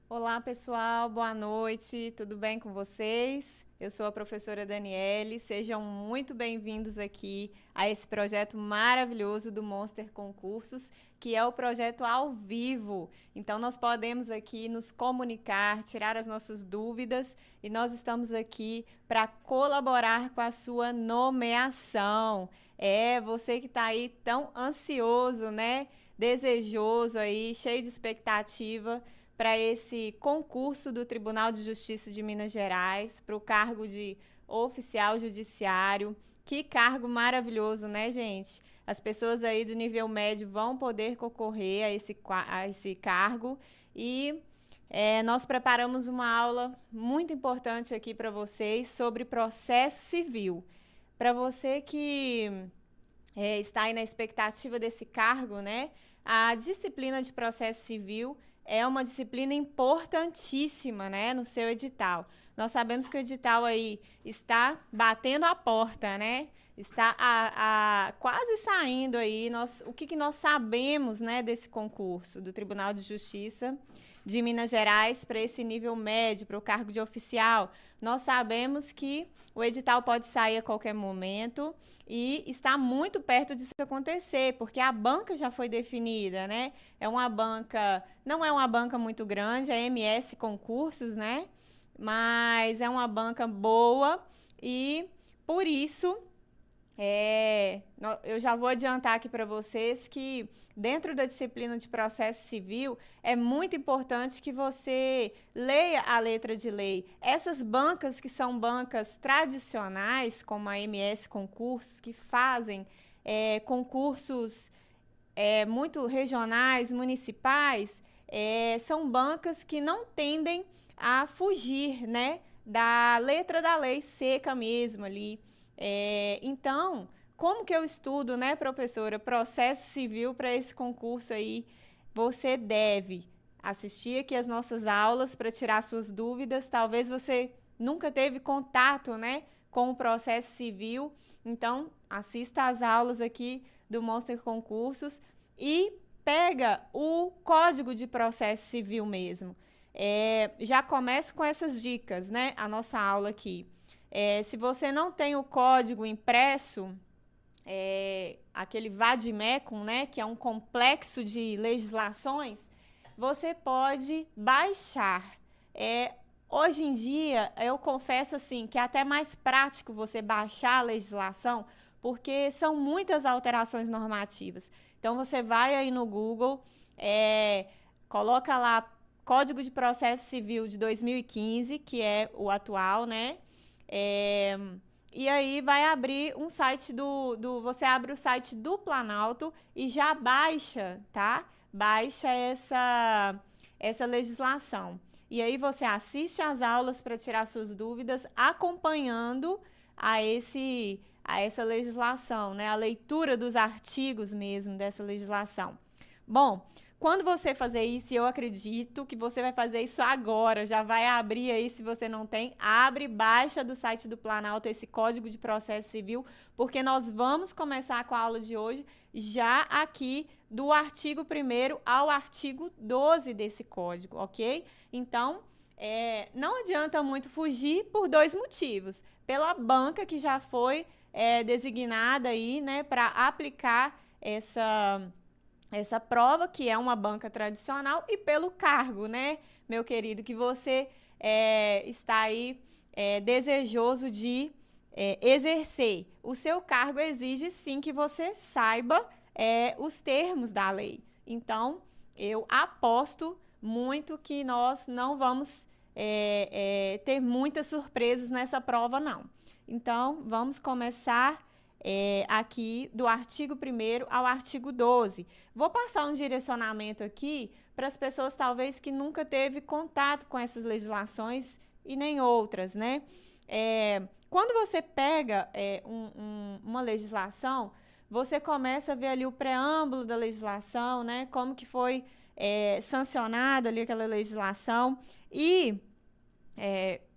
Olá, pessoal, boa noite, tudo bem com vocês? Eu sou a professora Daniele, sejam muito bem-vindos aqui a esse projeto maravilhoso do Monster Concursos, que é o projeto ao vivo. Então, nós podemos aqui nos comunicar, tirar as nossas dúvidas e nós estamos aqui para colaborar com a sua nomeação. É, você que está aí tão ansioso, né? Desejoso aí, cheio de expectativa para esse concurso do Tribunal de Justiça de Minas Gerais, para o cargo de oficial judiciário. Que cargo maravilhoso, né, gente? As pessoas aí do nível médio vão poder concorrer a esse cargo e nós preparamos uma aula muito importante aqui para vocês sobre processo civil. Para você que está aí na expectativa desse cargo, né? A disciplina de processo civil é uma disciplina importantíssima, né, no seu edital. Nós sabemos que o edital aí está batendo a porta, né? Está quase saindo aí. O que nós sabemos, né, desse concurso do Tribunal de Justiça de Minas Gerais para esse nível médio, para o cargo de oficial? Nós sabemos que o edital pode sair a qualquer momento e está muito perto disso acontecer, porque a banca já foi definida, né? Não é uma banca muito grande, é MS Concursos, né? Mas é uma banca boa e por isso eu já vou adiantar aqui para vocês que dentro da disciplina de processo civil é muito importante que você leia a letra de lei. Essas bancas que são bancas tradicionais, como a MS Concursos, que fazem concursos muito regionais, municipais, são bancas que não tendem a fugir, né, da letra da lei seca mesmo ali. Então, como que eu estudo, né, professora, processo civil para esse concurso aí? Você deve assistir aqui as nossas aulas para tirar suas dúvidas. Talvez você nunca teve contato, né, com o processo civil. Então, assista às aulas aqui do Monster Concursos e pega o Código de Processo Civil mesmo. Já começo com essas dicas, né, a nossa aula aqui. Se você não tem o código impresso, aquele vademecum, né, que é um complexo de legislações, você pode baixar. Hoje em dia, eu confesso assim que é até mais prático você baixar a legislação, porque são muitas alterações normativas. Então, você vai aí no Google, coloca lá Código de Processo Civil de 2015, que é o atual, né? E aí vai abrir um site você abre o site do Planalto e já baixa, tá? Baixa essa legislação. E aí você assiste às aulas para tirar suas dúvidas, acompanhando a essa legislação, né? A leitura dos artigos mesmo dessa legislação. Bom, quando você fazer isso, eu acredito que você vai fazer isso agora, já vai abrir aí, se você não tem, abre, baixa do site do Planalto esse Código de Processo Civil, porque nós vamos começar com a aula de hoje já aqui do artigo 1º ao artigo 12 desse código, ok? Então, não adianta muito fugir por dois motivos. Pela banca que já foi designada aí, né, para aplicar essa prova, que é uma banca tradicional, e pelo cargo, né, meu querido, que você está aí desejoso de exercer. O seu cargo exige, sim, que você saiba os termos da lei. Então, eu aposto muito que nós não vamos ter muitas surpresas nessa prova, não. Então, vamos começar aqui do artigo 1º ao artigo 12. Vou passar um direcionamento aqui para as pessoas talvez que nunca teve contato com essas legislações e nem outras, né? Quando você pega uma legislação, você começa a ver ali o preâmbulo da legislação, né? Como que foi sancionada ali aquela legislação e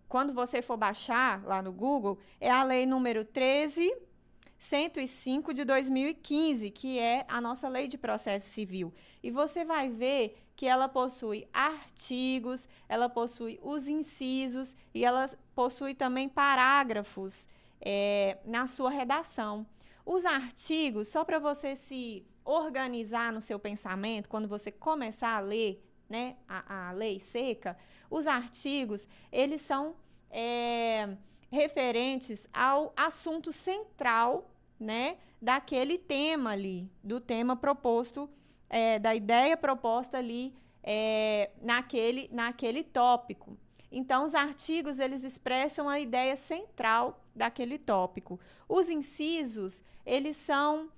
quando você for baixar lá no Google, é a lei número 13.105 de 2015, que é a nossa lei de processo civil. E você vai ver que ela possui artigos, ela possui os incisos e ela possui também parágrafos na sua redação. Os artigos, só para você se organizar no seu pensamento, quando você começar a ler, né, a lei seca, os artigos, eles são referentes ao assunto central, né, daquele tema ali, do tema proposto, da ideia proposta ali naquele tópico. Então, os artigos, eles expressam a ideia central daquele tópico. Os incisos, eles são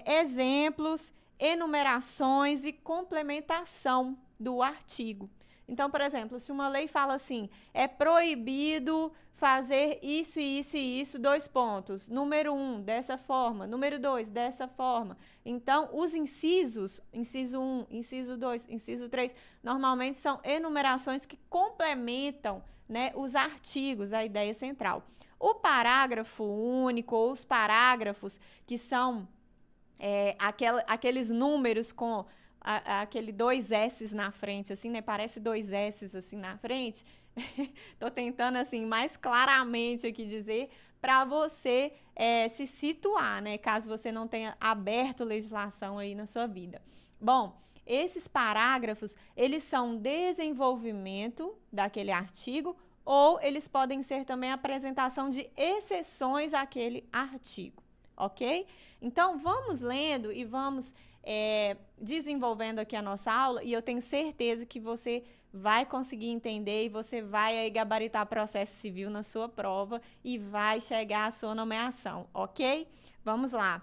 exemplos, enumerações e complementação do artigo. Então, por exemplo, se uma lei fala assim, é proibido fazer isso e isso e isso, 2 pontos. Número 1, dessa forma. Número 2, dessa forma. Então, os incisos, inciso 1, inciso 2, inciso 3, normalmente são enumerações que complementam, né, os artigos, a ideia central. O parágrafo único ou os parágrafos, que são aqueles números com aquele 2 S's na frente, assim, né? Parece 2 S's assim na frente. Tô tentando, assim, mais claramente aqui dizer para você se situar, né? Caso você não tenha aberto legislação aí na sua vida. Bom, esses parágrafos, eles são desenvolvimento daquele artigo ou eles podem ser também apresentação de exceções àquele artigo, ok? Então, vamos lendo e vamos desenvolvendo aqui a nossa aula e eu tenho certeza que você vai conseguir entender e você vai aí gabaritar processo civil na sua prova e vai chegar à sua nomeação, ok? Vamos lá.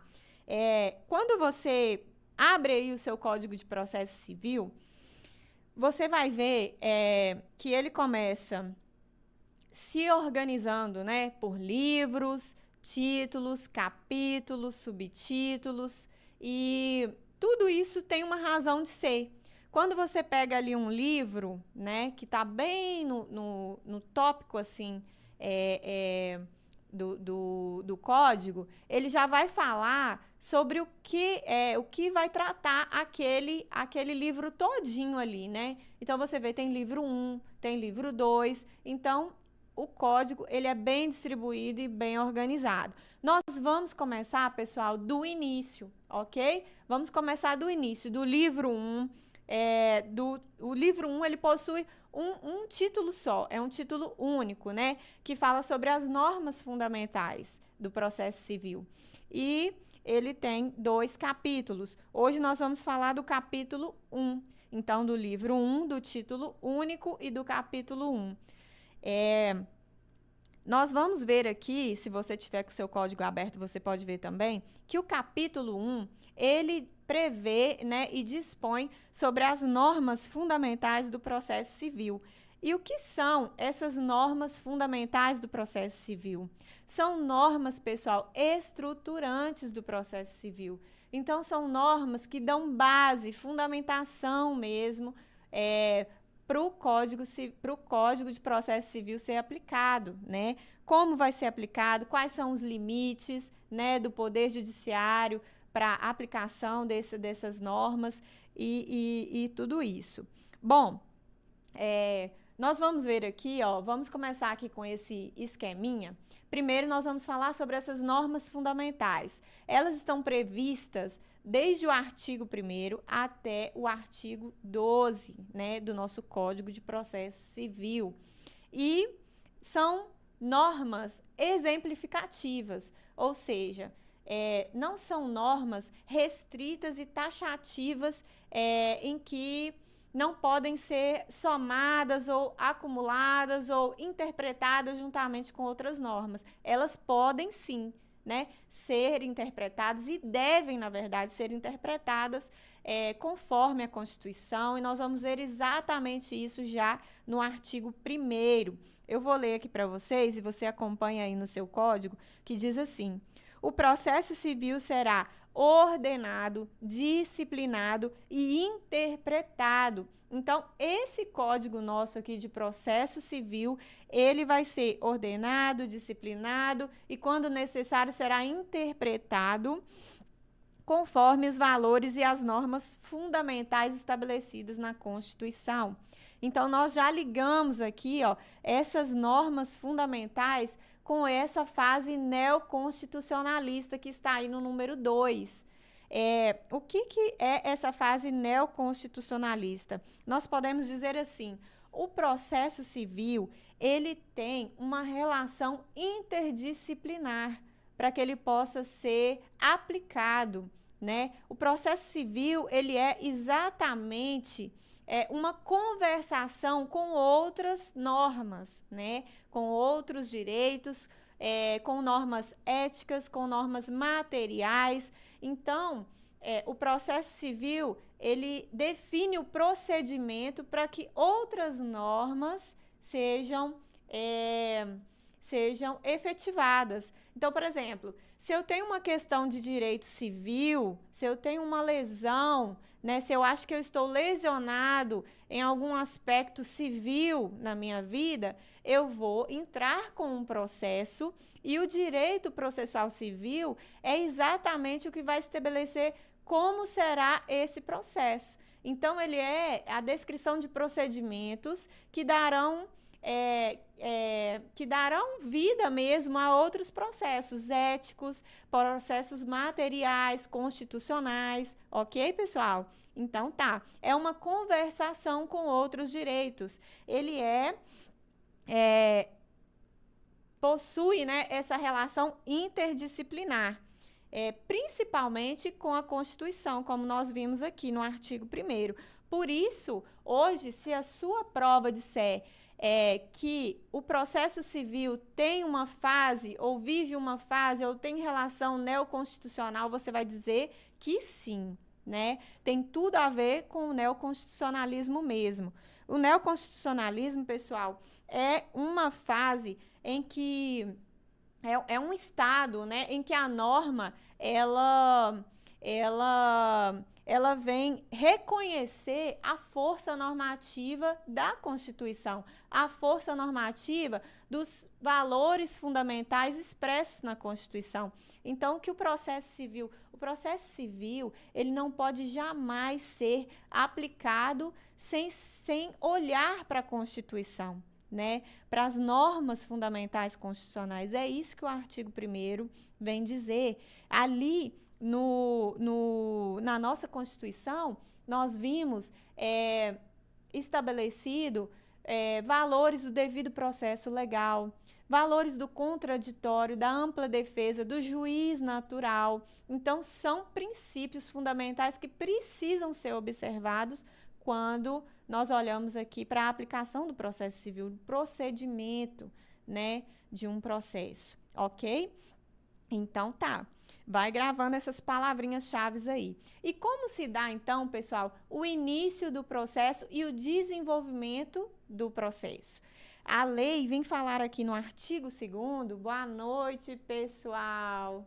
Quando você abre aí o seu Código de Processo Civil, você vai ver que ele começa se organizando, né, por livros, títulos, capítulos, subtítulos e tudo isso tem uma razão de ser. Quando você pega ali um livro, né, que está bem no tópico, assim, do código, ele já vai falar sobre o que vai tratar aquele livro todinho ali, né? Então, você vê, tem livro 1, tem livro 2, então, o código, ele é bem distribuído e bem organizado. Nós vamos começar, pessoal, do início, ok? Vamos começar do início, do livro 1. O livro 1, ele possui um título só, é um título único, né? Que fala sobre as normas fundamentais do processo civil. E ele tem 2 capítulos. Hoje nós vamos falar do capítulo 1. Então, do livro 1, do título único e do capítulo 1. Nós vamos ver aqui, se você tiver com o seu código aberto, você pode ver também, que o capítulo 1, ele prevê, né, e dispõe sobre as normas fundamentais do processo civil. E o que são essas normas fundamentais do processo civil? São normas, pessoal, estruturantes do processo civil. Então, são normas que dão base, fundamentação mesmo, para o Código de Processo Civil ser aplicado, né? Como vai ser aplicado, quais são os limites, né, do Poder Judiciário para a aplicação dessas normas e tudo isso. Bom, nós vamos ver aqui, vamos começar aqui com esse esqueminha. Primeiro, nós vamos falar sobre essas normas fundamentais. Elas estão previstas desde o artigo 1º até o artigo 12, né, do nosso Código de Processo Civil. E são normas exemplificativas, ou seja, não são normas restritas e taxativas em que não podem ser somadas ou acumuladas ou interpretadas juntamente com outras normas. Elas podem sim, né, ser interpretadas e devem, na verdade, ser interpretadas conforme a Constituição, e nós vamos ver exatamente isso já no artigo 1º. Eu vou ler aqui para vocês e você acompanha aí no seu código, que diz assim: o processo civil será ordenado, disciplinado e interpretado. Então, esse código nosso aqui de processo civil, ele vai ser ordenado, disciplinado e, quando necessário, será interpretado conforme os valores e as normas fundamentais estabelecidas na Constituição. Então, nós já ligamos aqui, ó, essas normas fundamentais com essa fase neoconstitucionalista que está aí no número 2. O que é essa fase neoconstitucionalista? Nós podemos dizer assim, o processo civil, ele tem uma relação interdisciplinar para que ele possa ser aplicado, né? O processo civil, ele é exatamente uma conversação com outras normas, né? Com outros direitos, com normas éticas, com normas materiais. Então, o processo civil, ele define o procedimento para que outras normas sejam efetivadas. Então, por exemplo, se eu tenho uma questão de direito civil, se eu tenho uma lesão, né, se eu acho que eu estou lesionado em algum aspecto civil na minha vida, eu vou entrar com um processo e o direito processual civil é exatamente o que vai estabelecer como será esse processo. Então, ele é a descrição de procedimentos que darão vida mesmo a outros processos éticos, processos materiais, constitucionais, ok, pessoal? Então, tá. É uma conversação com outros direitos. Ele possui, né, essa relação interdisciplinar, principalmente com a Constituição, como nós vimos aqui no artigo 1º. Por isso, hoje, se a sua prova disser que o processo civil tem uma fase, ou vive uma fase, ou tem relação neoconstitucional, você vai dizer que sim, né? Tem tudo a ver com o neoconstitucionalismo mesmo. O neoconstitucionalismo, pessoal, é uma fase em que é um estado, né, em que a norma ela vem reconhecer a força normativa da Constituição, a força normativa dos valores fundamentais expressos na Constituição. Então, que o processo civil, ele não pode jamais ser aplicado sem olhar para a Constituição, né? Para as normas fundamentais constitucionais. É isso que o artigo 1º vem dizer. Ali, na nossa Constituição, nós vimos estabelecido valores do devido processo legal, valores do contraditório, da ampla defesa, do juiz natural. Então, são princípios fundamentais que precisam ser observados quando nós olhamos aqui para a aplicação do processo civil, do procedimento, né, de um processo, ok? Então, tá. Vai gravando essas palavrinhas-chave aí. E como se dá, então, pessoal, o início do processo e o desenvolvimento do processo? A lei vem falar aqui no artigo 2º. Boa noite, pessoal.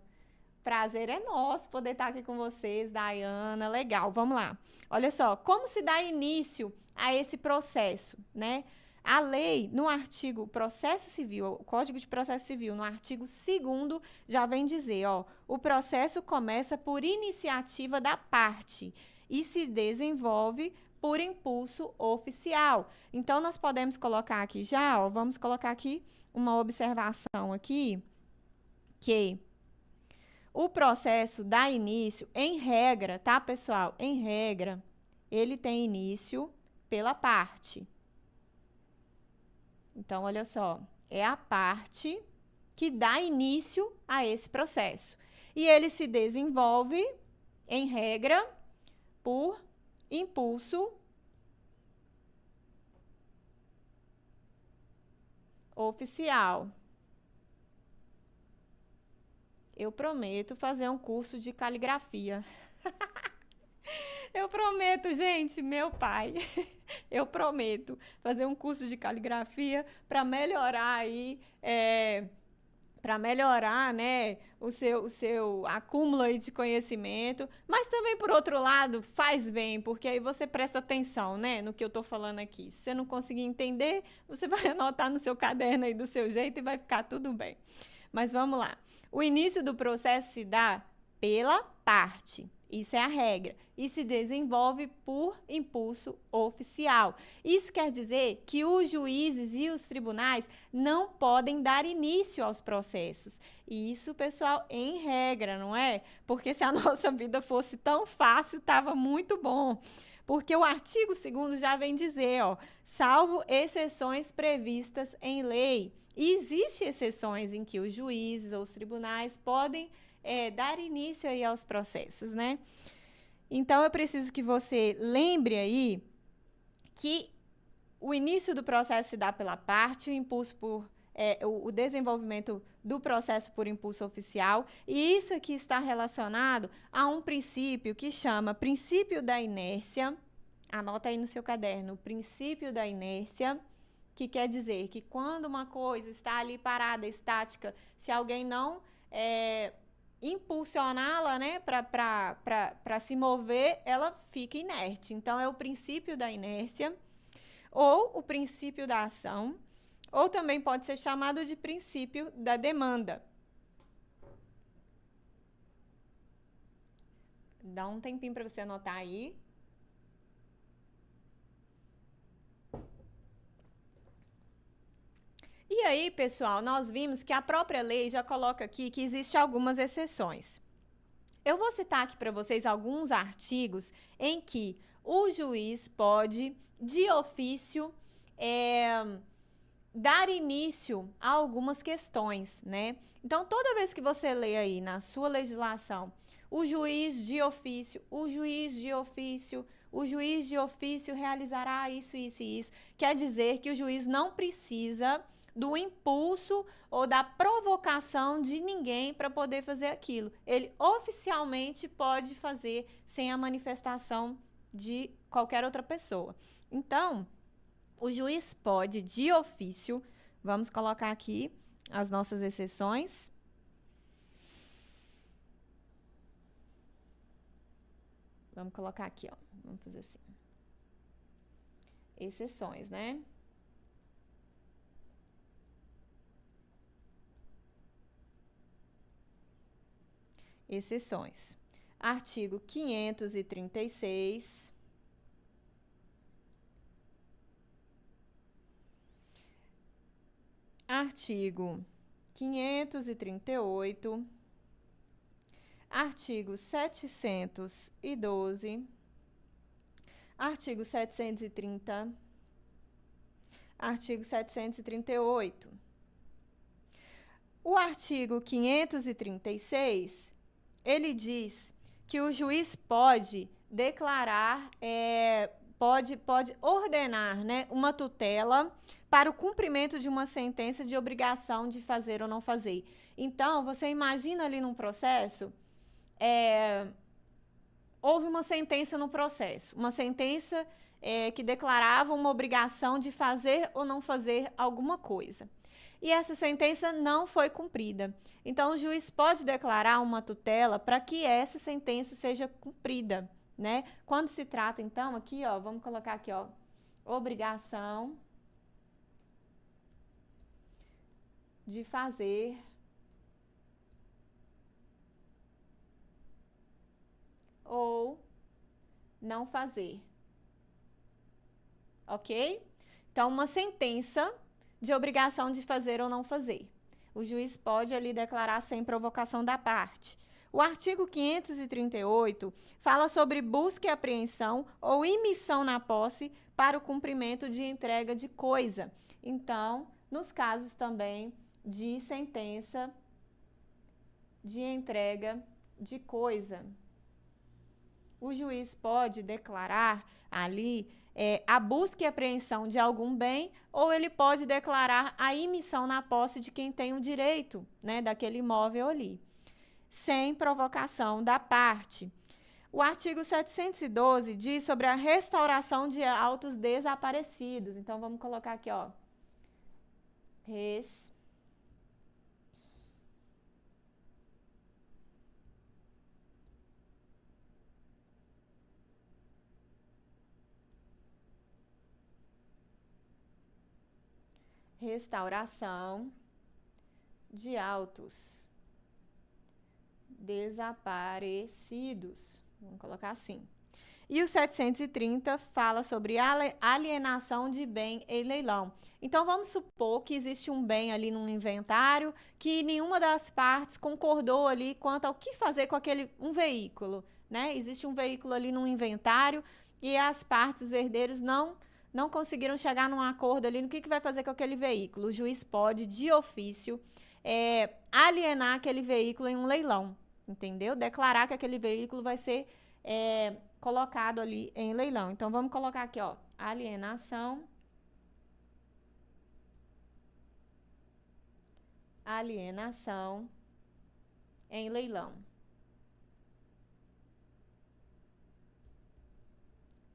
Prazer é nosso poder estar aqui com vocês, Dayana. Legal, vamos lá. Olha só, como se dá início a esse processo, né? A lei, no artigo Processo Civil, o Código de Processo Civil, no artigo 2º, já vem dizer, ó, o processo começa por iniciativa da parte e se desenvolve por impulso oficial. Então, nós podemos colocar aqui já, ó, vamos colocar aqui uma observação aqui, que o processo dá início, em regra, tá, pessoal? Em regra, ele tem início pela parte. Então, olha só, é a parte que dá início a esse processo. E ele se desenvolve, em regra, por impulso oficial. Eu prometo fazer um curso de caligrafia. Eu prometo, gente, meu pai, eu prometo fazer um curso de caligrafia para melhorar aí, para melhorar, né, o seu acúmulo aí de conhecimento, mas também, por outro lado, faz bem, porque aí você presta atenção, né, no que eu estou falando aqui. Se você não conseguir entender, você vai anotar no seu caderno aí do seu jeito e vai ficar tudo bem. Mas vamos lá. O início do processo se dá pela parte. Isso é a regra. E se desenvolve por impulso oficial. Isso quer dizer que os juízes e os tribunais não podem dar início aos processos. E isso, pessoal, em regra, não é? Porque se a nossa vida fosse tão fácil, estava muito bom. Porque o artigo 2º já vem dizer, ó, salvo exceções previstas em lei. E existem exceções em que os juízes ou os tribunais podem dar início aí aos processos, né? Então, eu preciso que você lembre aí que o início do processo se dá pela parte, o impulso por o desenvolvimento do processo por impulso oficial, e isso aqui está relacionado a um princípio que chama princípio da inércia. Anota aí no seu caderno, princípio da inércia, que quer dizer que quando uma coisa está ali parada, estática, se alguém não impulsioná-la, né, para se mover, ela fica inerte. Então, é o princípio da inércia, ou o princípio da ação, ou também pode ser chamado de princípio da demanda. Dá um tempinho para você anotar aí. E aí, pessoal, nós vimos que a própria lei já coloca aqui que existem algumas exceções. Eu vou citar aqui para vocês alguns artigos em que o juiz pode, de ofício, dar início a algumas questões, né? Então, toda vez que você lê aí na sua legislação, o juiz de ofício, o juiz de ofício, o juiz de ofício realizará isso, isso e isso, quer dizer que o juiz não precisa do impulso ou da provocação de ninguém para poder fazer aquilo. Ele oficialmente pode fazer sem a manifestação de qualquer outra pessoa. Então, o juiz pode, de ofício, vamos colocar aqui as nossas exceções. Vamos colocar aqui, ó. Vamos fazer assim. Exceções, né? Exceções. Artigo 536. Artigo 538. Artigo 712. Artigo 730. Artigo 738. O artigo 536, ele diz que o juiz pode declarar, pode ordenar, né, uma tutela para o cumprimento de uma sentença de obrigação de fazer ou não fazer. Então, você imagina ali num processo, houve uma sentença no processo, uma sentença que declarava uma obrigação de fazer ou não fazer alguma coisa. E essa sentença não foi cumprida. Então, o juiz pode declarar uma tutela para que essa sentença seja cumprida, né? Quando se trata, então, aqui, ó, vamos colocar aqui, ó, obrigação de fazer ou não fazer. Ok? Então, uma sentença de obrigação de fazer ou não fazer. O juiz pode ali declarar sem provocação da parte. O artigo 538 fala sobre busca e apreensão ou imissão na posse para o cumprimento de entrega de coisa. Então, nos casos também de sentença de entrega de coisa, o juiz pode declarar ali a busca e apreensão de algum bem, ou ele pode declarar a imissão na posse de quem tem o direito, né, daquele imóvel ali, sem provocação da parte. O artigo 712 diz sobre a restauração de autos desaparecidos. Então, vamos colocar aqui, ó. Restauração de autos desaparecidos. Vamos colocar assim. E o 730 fala sobre alienação de bem em leilão. Então, vamos supor que existe um bem ali num inventário que nenhuma das partes concordou ali quanto ao que fazer com um veículo, né? Existe um veículo ali num inventário e as partes, os herdeiros, não conseguiram chegar num acordo ali no que vai fazer com aquele veículo. O juiz pode, de ofício, alienar aquele veículo em um leilão, entendeu? Declarar que aquele veículo vai ser colocado ali em leilão. Então, vamos colocar aqui, ó, alienação em leilão.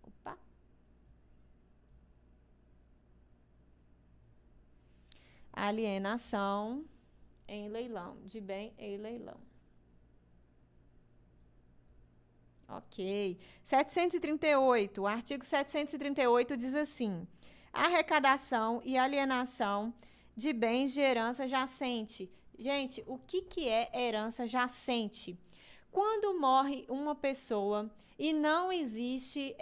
Opa. Alienação em leilão, de bem em leilão. Ok. 738, o artigo 738 diz assim: arrecadação e alienação de bens de herança jacente. Gente, o que é herança jacente? Quando morre uma pessoa e não existe,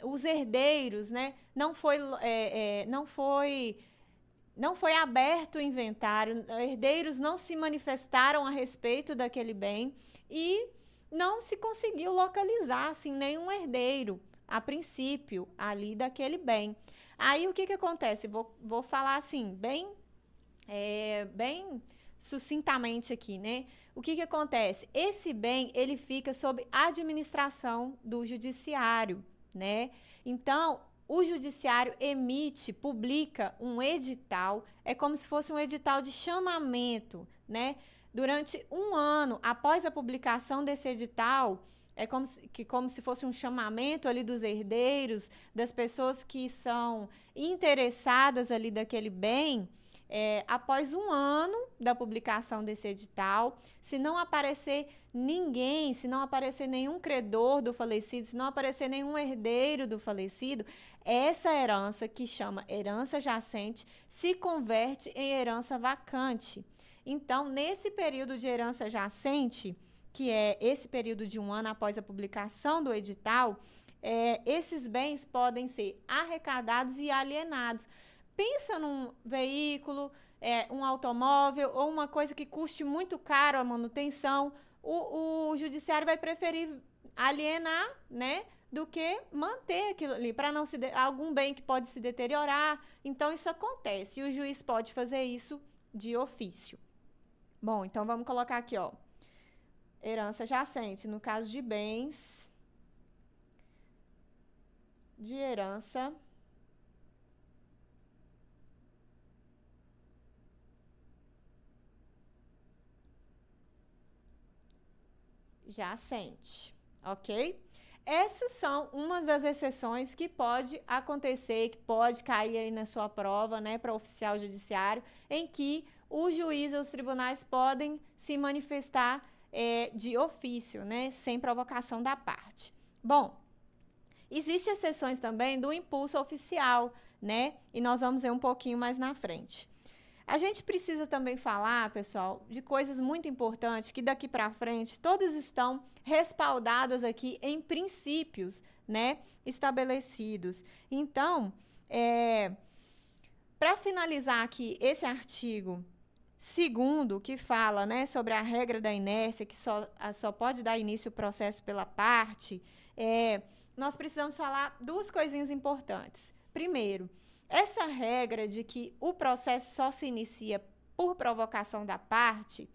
os herdeiros, né? Não foi aberto o inventário, herdeiros não se manifestaram a respeito daquele bem e não se conseguiu localizar assim, nenhum herdeiro, a princípio, ali daquele bem. Aí, o que acontece? Vou falar assim, bem sucintamente aqui, né? O que acontece? Esse bem, ele fica sob administração do judiciário, né? Então, o judiciário publica um edital, é como se fosse um edital de chamamento, né? Durante um ano, após a publicação desse edital, é como se fosse um chamamento ali dos herdeiros, das pessoas que são interessadas ali daquele bem, após um ano da publicação desse edital, se não aparecer ninguém, se não aparecer nenhum credor do falecido, se não aparecer nenhum herdeiro do falecido, essa herança, que chama herança jacente, se converte em herança vacante. Então, nesse período de herança jacente, que é esse período de um ano após a publicação do edital, esses bens podem ser arrecadados e alienados. Pensa num veículo, um automóvel ou uma coisa que custe muito caro a manutenção, o judiciário vai preferir alienar, né, do que manter aquilo ali, para não algum bem que pode se deteriorar. Então, isso acontece e o juiz pode fazer isso de ofício. Bom, então vamos colocar aqui, ó, herança jacente, no caso de bens de herança jacente, ok? Essas são umas das exceções que pode acontecer, que pode cair aí na sua prova, né, para oficial judiciário, em que o juiz ou os tribunais podem se manifestar de ofício, né, sem provocação da parte. Bom, existem exceções também do impulso oficial, né, e nós vamos ver um pouquinho mais na frente. A gente precisa também falar, pessoal, de coisas muito importantes que daqui para frente todas estão respaldadas aqui em princípios, né, estabelecidos. Então, para finalizar aqui esse artigo 2º, que fala, né, sobre a regra da inércia, que só pode dar início ao processo pela parte, nós precisamos falar duas coisinhas importantes. Primeiro, essa regra de que o processo só se inicia por provocação da parte,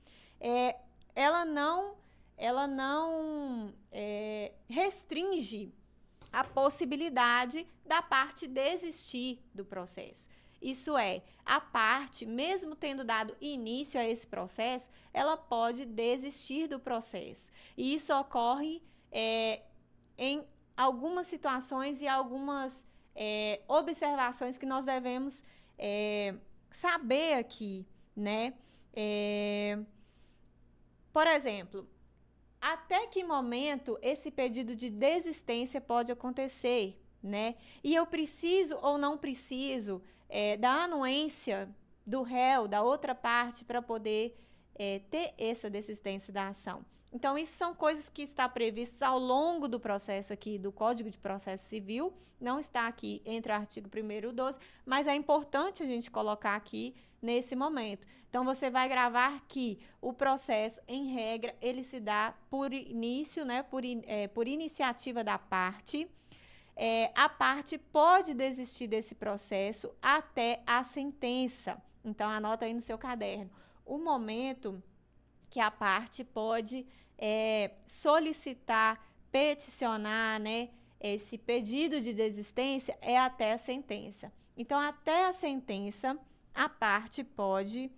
ela não restringe a possibilidade da parte desistir do processo. Isso é, a parte, mesmo tendo dado início a esse processo, ela pode desistir do processo. E isso ocorre em algumas situações e algumas observações que nós devemos saber aqui, né? Por exemplo, até que momento esse pedido de desistência pode acontecer, né? E eu preciso ou não preciso da anuência do réu, da outra parte, para poder ter essa desistência da ação. Então, isso são coisas que estão previstas ao longo do processo aqui do Código de Processo Civil, não está aqui entre o artigo 1º e o 12, mas é importante a gente colocar aqui nesse momento. Então, você vai gravar que o processo, em regra, ele se dá por início, né, por iniciativa da parte. A parte pode desistir desse processo até a sentença. Então, anota aí no seu caderno. O momento que a parte pode solicitar, peticionar, né, esse pedido de desistência é até a sentença. Então, até a sentença, a parte pode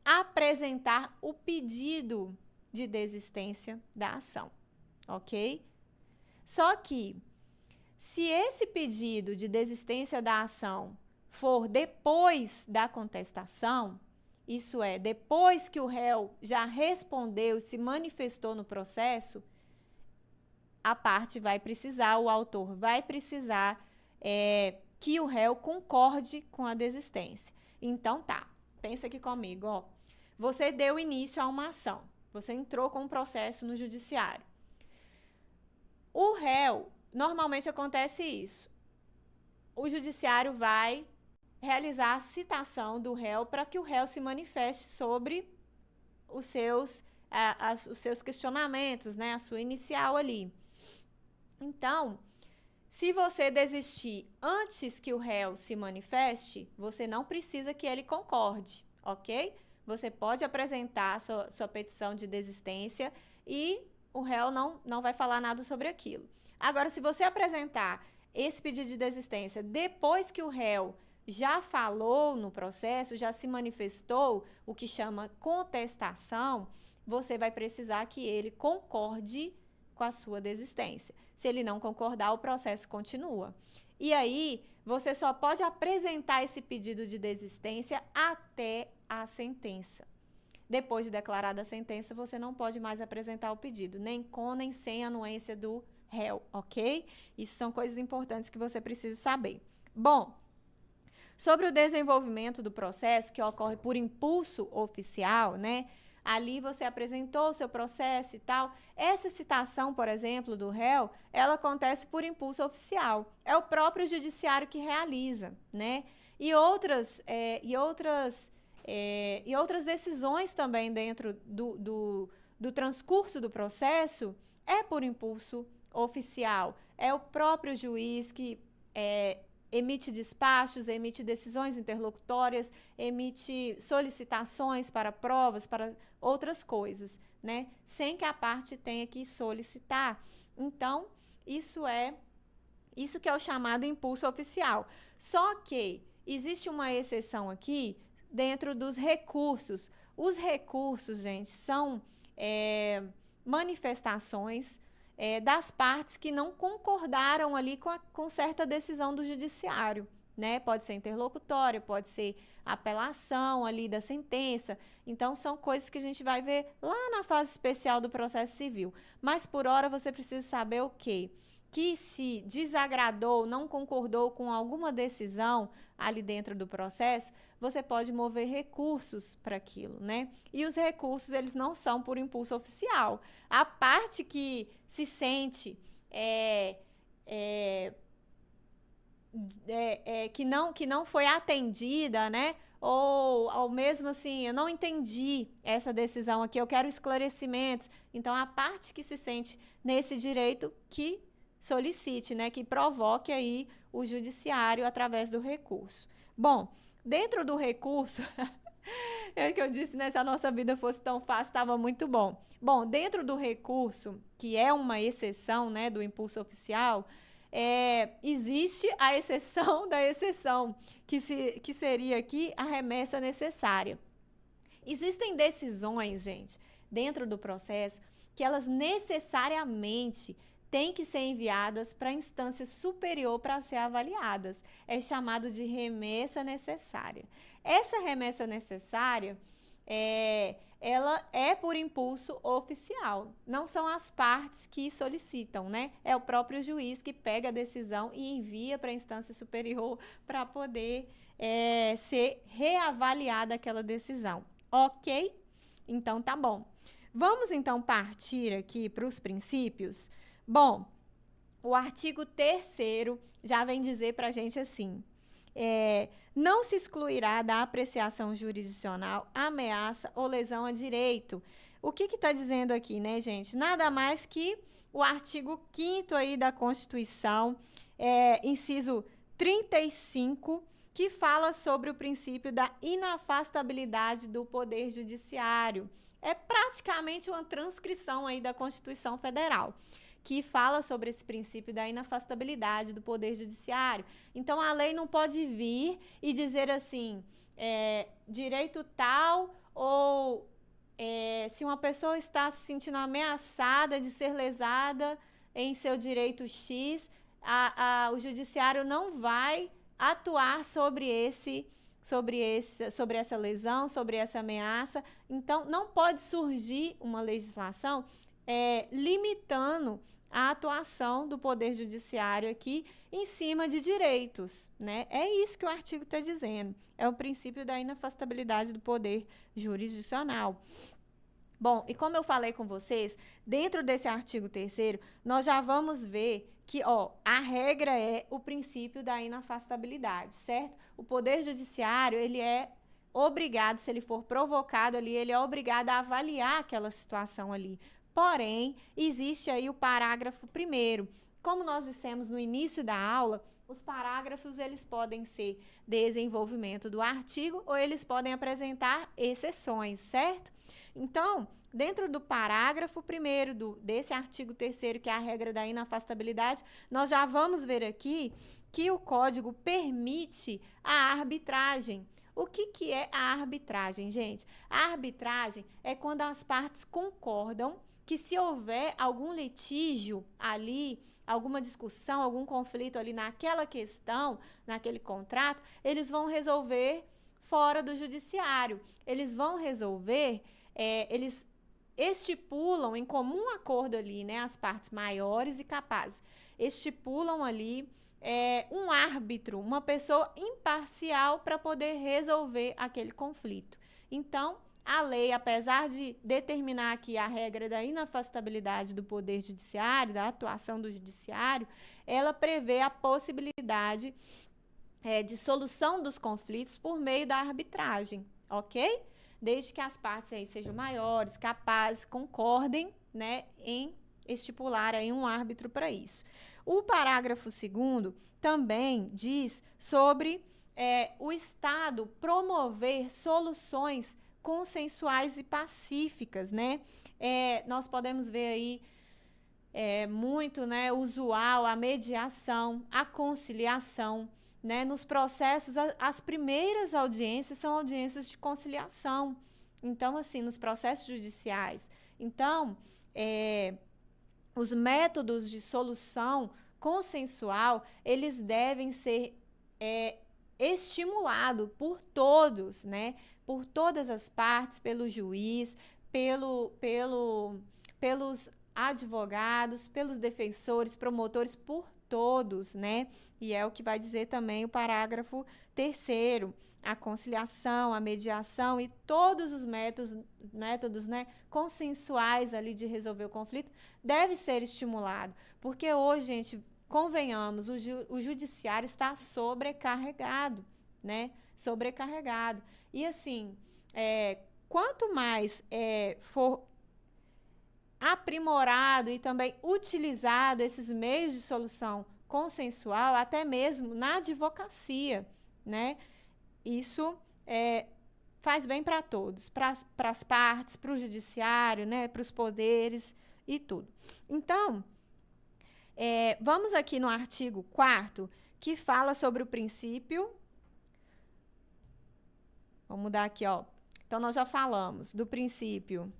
apresentar o pedido de desistência da ação, ok? Só que, se esse pedido de desistência da ação for depois da contestação, isso é, depois que o réu já respondeu e se manifestou no processo, a parte vai precisar, o autor vai precisar que o réu concorde com a desistência. Então, tá, pensa aqui comigo, ó. Você deu início a uma ação, você entrou com um processo no judiciário. O réu, normalmente acontece isso, o judiciário vai realizar a citação do réu para que o réu se manifeste sobre os seus questionamentos, né, a sua inicial ali. Então, se você desistir antes que o réu se manifeste, você não precisa que ele concorde, ok? Você pode apresentar a sua petição de desistência e o réu não vai falar nada sobre aquilo. Agora, se você apresentar esse pedido de desistência depois que o réu já falou no processo, já se manifestou, o que chama contestação, você vai precisar que ele concorde com a sua desistência. Se ele não concordar, o processo continua. E aí, você só pode apresentar esse pedido de desistência até a sentença. Depois de declarada a sentença, você não pode mais apresentar o pedido, nem com nem sem anuência do réu, ok? Isso são coisas importantes que você precisa saber. Bom, sobre o desenvolvimento do processo, que ocorre por impulso oficial, né? Ali você apresentou o seu processo e tal. Essa citação, por exemplo, do réu, ela acontece por impulso oficial. É o próprio judiciário que realiza, né? E outras decisões também dentro do transcurso do processo é por impulso oficial. É o próprio juiz que emite despachos, emite decisões interlocutórias, emite solicitações para provas, para outras coisas, né? Sem que a parte tenha que solicitar. Então, isso que é o chamado impulso oficial. Só que existe uma exceção aqui dentro dos recursos. Os recursos, gente, são manifestações das partes que não concordaram ali com certa decisão do judiciário, né? Pode ser interlocutório, pode ser apelação ali da sentença. Então, são coisas que a gente vai ver lá na fase especial do processo civil. Mas, por hora, você precisa saber o quê? Que se desagradou, não concordou com alguma decisão ali dentro do processo, você pode mover recursos para aquilo, né? E os recursos, eles não são por impulso oficial. A parte que se sente que não foi atendida, né? Ou mesmo assim, eu não entendi essa decisão aqui, eu quero esclarecimentos. Então, a parte que se sente nesse direito que solicite, né? Que provoque aí o judiciário através do recurso. Bom, dentro do recurso, é que eu disse, né? Se a nossa vida fosse tão fácil, estava muito bom. Bom, dentro do recurso, que é uma exceção, né? Do impulso oficial, existe a exceção da exceção, que seria aqui a remessa necessária. Existem decisões, gente, dentro do processo, que elas necessariamente têm que ser enviadas para a instância superior para ser avaliadas. É chamado de remessa necessária. Essa remessa necessária, ela é por impulso oficial. Não são as partes que solicitam, né? É o próprio juiz que pega a decisão e envia para a instância superior para poder ser reavaliada aquela decisão. Ok? Então, tá bom. Vamos, então, partir aqui para os princípios? Bom, o artigo 3º já vem dizer para a gente assim, não se excluirá da apreciação jurisdicional ameaça ou lesão a direito. O que está dizendo aqui, né, gente? Nada mais que o artigo 5º aí da Constituição, inciso 35, que fala sobre o princípio da inafastabilidade do Poder Judiciário. É praticamente uma transcrição aí da Constituição Federal, que fala sobre esse princípio da inafastabilidade do Poder Judiciário. Então, a lei não pode vir e dizer assim, direito tal, ou se uma pessoa está se sentindo ameaçada de ser lesada em seu direito X, o Judiciário não vai atuar sobre essa lesão, sobre essa ameaça. Então, não pode surgir uma legislação limitando a atuação do Poder Judiciário aqui em cima de direitos, né? É isso que o artigo está dizendo. É o princípio da inafastabilidade do Poder Jurisdicional. Bom, e como eu falei com vocês, dentro desse artigo 3º, nós já vamos ver que, a regra é o princípio da inafastabilidade, certo? O Poder Judiciário, ele é obrigado, se ele for provocado ali, ele é obrigado a avaliar aquela situação ali. Porém, existe aí o parágrafo 1º. Como nós dissemos no início da aula, os parágrafos, eles podem ser desenvolvimento do artigo ou eles podem apresentar exceções, certo? Então, dentro do parágrafo 1º desse artigo 3º, que é a regra da inafastabilidade, nós já vamos ver aqui que o Código permite a arbitragem. O que é a arbitragem, gente? A arbitragem é quando as partes concordam que, se houver algum litígio ali, alguma discussão, algum conflito ali naquela questão, naquele contrato, eles vão resolver fora do judiciário. Eles vão resolver, eles estipulam em comum acordo ali, né, as partes maiores e capazes, estipulam ali um árbitro, uma pessoa imparcial para poder resolver aquele conflito. Então, a lei, apesar de determinar aqui a regra da inafastabilidade do Poder Judiciário, da atuação do Judiciário, ela prevê a possibilidade de solução dos conflitos por meio da arbitragem, ok? Desde que as partes aí sejam maiores, capazes, concordem, né, em estipular aí um árbitro para isso. O parágrafo 2º também diz sobre o Estado promover soluções consensuais e pacíficas, né? Nós podemos ver aí muito, né, usual a mediação, a conciliação, né? Nos processos, as primeiras audiências são audiências de conciliação. Então, assim, nos processos judiciais. Então, os métodos de solução consensual, eles devem ser estimulados por todos, né? Por todas as partes, pelo juiz, pelos advogados, pelos defensores, promotores, por todos, né? E é o que vai dizer também o parágrafo 3º, a conciliação, a mediação e todos os métodos, né, consensuais ali de resolver o conflito deve ser estimulado, porque hoje, gente, convenhamos, o judiciário está sobrecarregado, né? Sobrecarregado. E assim, quanto mais for aprimorado e também utilizado esses meios de solução consensual, até mesmo na advocacia, né? Isso faz bem para todos, para as partes, para o judiciário, né? Para os poderes e tudo. Então, vamos aqui no artigo 4º, que fala sobre o princípio. Vamos mudar aqui, ó. Então, nós já falamos do princípio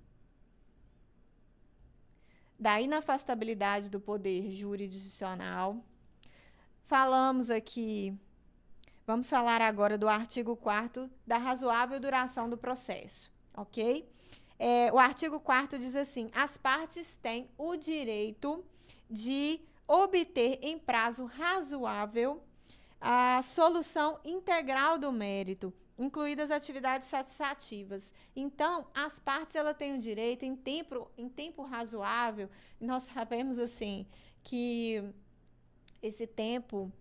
da inafastabilidade do poder jurisdicional. Falamos aqui, vamos falar agora do artigo 4º da razoável duração do processo, ok? O artigo 4º diz assim: as partes têm o direito de obter em prazo razoável a solução integral do mérito, incluídas atividades satisfativas. Então, as partes ela têm o direito em tempo razoável. Nós sabemos assim que esse tempo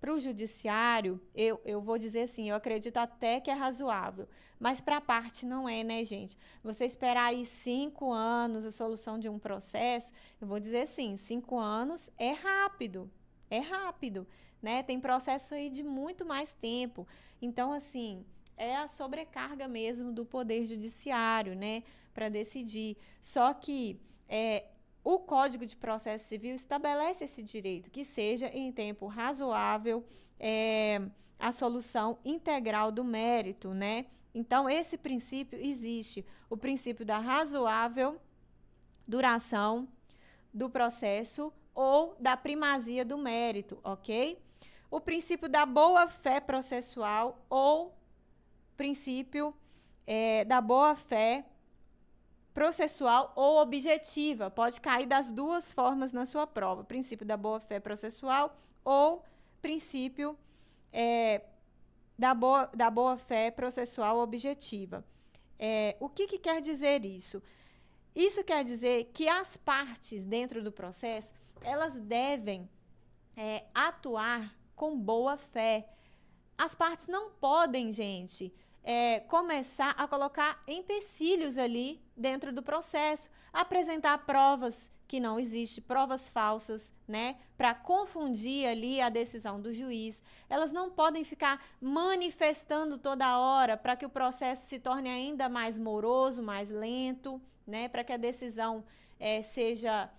para o judiciário, eu vou dizer assim, eu acredito até que é razoável, mas para a parte não é, né, gente? Você esperar aí 5 anos a solução de um processo, eu vou dizer assim, 5 anos é rápido, né? Tem processo aí de muito mais tempo. Então, assim, é a sobrecarga mesmo do Poder Judiciário, né, para decidir. Só que o Código de Processo Civil estabelece esse direito, que seja em tempo razoável a solução integral do mérito, né? Então, esse princípio existe, o princípio da razoável duração do processo ou da primazia do mérito, ok? O princípio da boa-fé processual ou princípio da boa-fé processual ou objetiva. Pode cair das duas formas na sua prova. Princípio da boa-fé processual ou princípio da boa-fé processual objetiva. O que quer dizer isso? Isso quer dizer que as partes dentro do processo, elas devem atuar com boa fé. As partes não podem, gente, começar a colocar empecilhos ali dentro do processo, apresentar provas que não existem, provas falsas, né, para confundir ali a decisão do juiz. Elas não podem ficar manifestando toda hora para que o processo se torne ainda mais moroso, mais lento, né, para que a decisão seja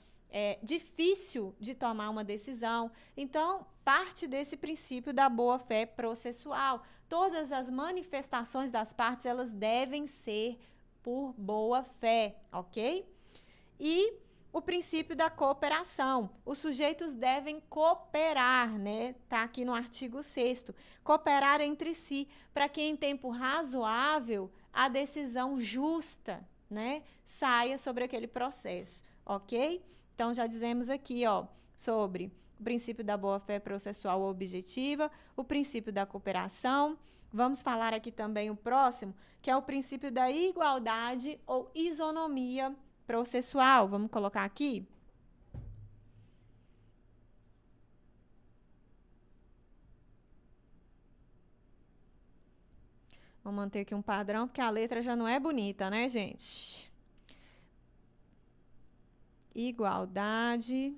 difícil de tomar uma decisão. Então, parte desse princípio da boa-fé processual. Todas as manifestações das partes, elas devem ser por boa-fé, ok? E o princípio da cooperação. Os sujeitos devem cooperar, né? Tá aqui no artigo 6º. Cooperar entre si, para que em tempo razoável a decisão justa, né, saia sobre aquele processo, ok? Então, já dizemos aqui, ó, sobre o princípio da boa-fé processual objetiva, o princípio da cooperação. Vamos falar aqui também o próximo, que é o princípio da igualdade ou isonomia processual. Vamos colocar aqui? Vamos manter aqui um padrão, porque a letra já não é bonita, né, gente? Igualdade.